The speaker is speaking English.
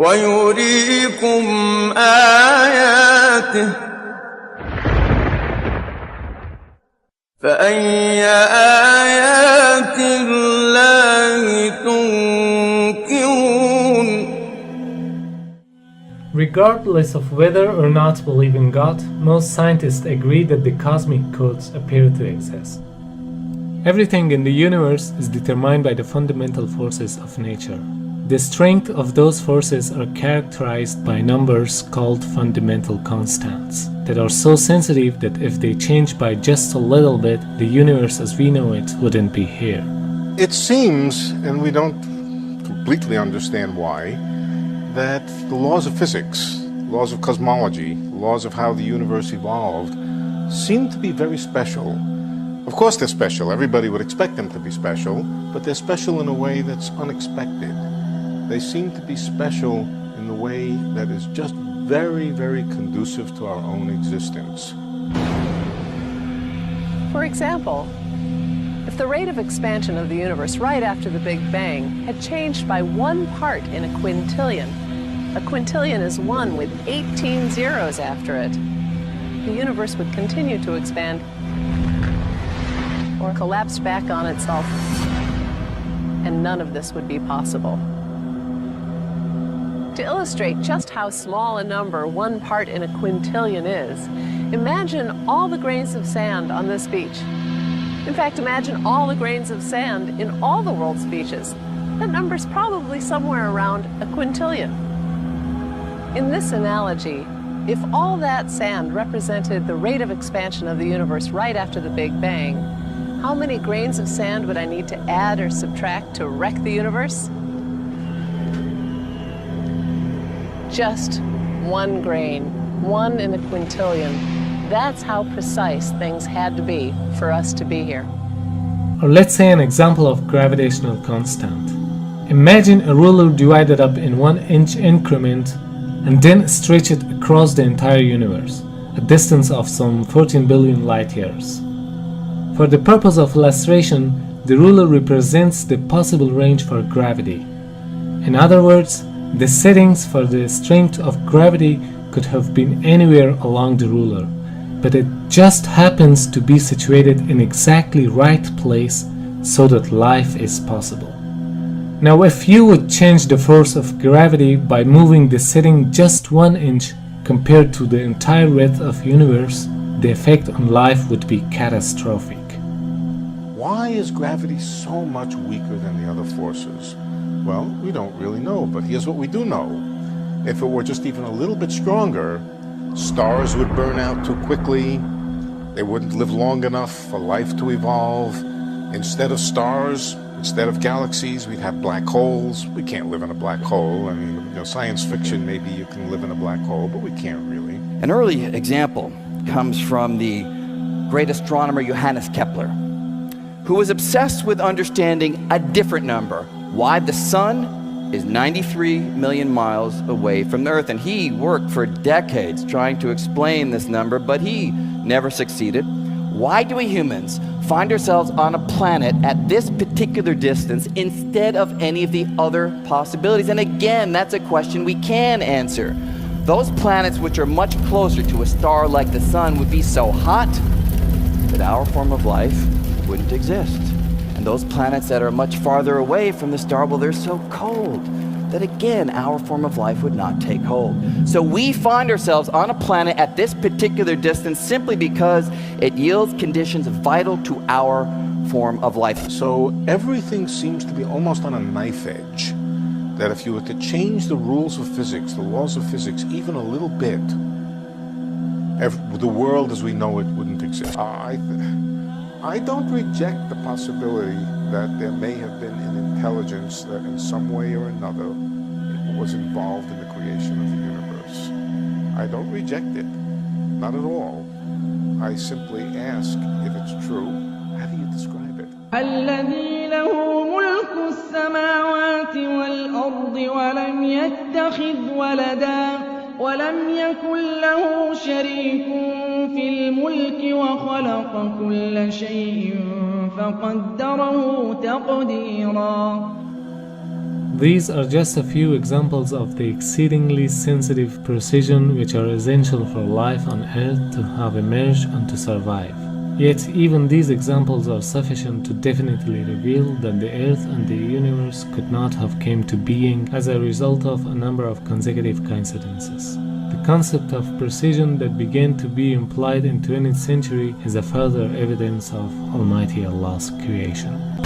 ويريكم آياته فأي آيات الله تنكرون. Regardless of whether or not believe in God, most scientists agree that the cosmic codes appear to exist. Everything in the universe is determined by the fundamental forces of nature. The strength of those forces are characterized by numbers called fundamental constants that are so sensitive that if they change by just a little bit, the universe as we know it wouldn't be here. It seems, and we don't completely understand why, that the laws of physics, laws of cosmology, laws of how the universe evolved, seem to be very special. Of course they're special. Everybody would expect them to be special, but they're special in a way that's unexpected. They seem to be special in the way that is just very, very conducive to our own existence. For example, if the rate of expansion of the universe right after the Big Bang had changed by 1 part in a quintillion is 1 with 18 zeros after it, the universe would continue to expand or collapse back on itself, and none of this would be possible. To illustrate just how small a number 1 part in a quintillion is, imagine all the grains of sand on this beach. In fact, imagine all the grains of sand in all the world's beaches. That number's probably somewhere around a quintillion. In this analogy, if all that sand represented the rate of expansion of the universe right after the Big Bang, how many grains of sand would I need to add or subtract to wreck the universe? Just 1 grain, 1 in a quintillion. That's how precise things had to be for us to be here. Or let's say an example of gravitational constant. Imagine a ruler divided up in 1-inch increment and then stretch it across the entire universe, a distance of some 14 billion light years. For the purpose of illustration, the ruler represents the possible range for gravity. In other words, the settings for the strength of gravity could have been anywhere along the ruler, but it just happens to be situated in exactly right place so that life is possible. Now, if you would change the force of gravity by moving the setting just 1 inch compared to the entire width of universe, the effect on life would be catastrophic. Why is gravity so much weaker than the other forces? Well, we don't really know, but here's what we do know. If it were just even a little bit stronger, stars would burn out too quickly, they wouldn't live long enough for life to evolve. Instead of stars, instead of galaxies, we'd have black holes. We can't live in a black hole. I mean, science fiction, maybe you can live in a black hole, but we can't really. An early example comes from the great astronomer Johannes Kepler, who was obsessed with understanding a different number, why the sun is 93 million miles away from the Earth. And he worked for decades trying to explain this number, but he never succeeded. Why do we humans find ourselves on a planet at this particular distance instead of any of the other possibilities? And again, that's a question we can answer. Those planets which are much closer to a star like the sun would be so hot that our form of life wouldn't exist. And those planets that are much farther away from the star, well, they're so cold that again, our form of life would not take hold. So we find ourselves on a planet at this particular distance simply because it yields conditions vital to our form of life. So everything seems to be almost on a knife edge, that if you were to change the rules of physics, the laws of physics, even a little bit, the world as we know it wouldn't exist. I don't reject the possibility that there may have been an intelligence that in some way or another was involved in the creation of the universe. I don't reject it, not at all. I simply ask if it's true, how do you describe it? الذي له ملك السماوات والأرض ولم يتخذ ولدا ولم يكن له شريك في الملك وخلق كل شيء فقدره تقديرا. These are just a few examples of the exceedingly sensitive precision which are essential for life on Earth to have emerged and to survive. Yet even these examples are sufficient to definitely reveal that the Earth and the universe could not have come to being as a result of a number of consecutive coincidences. The concept of precision that began to be implied in the 20th century is a further evidence of Almighty Allah's creation.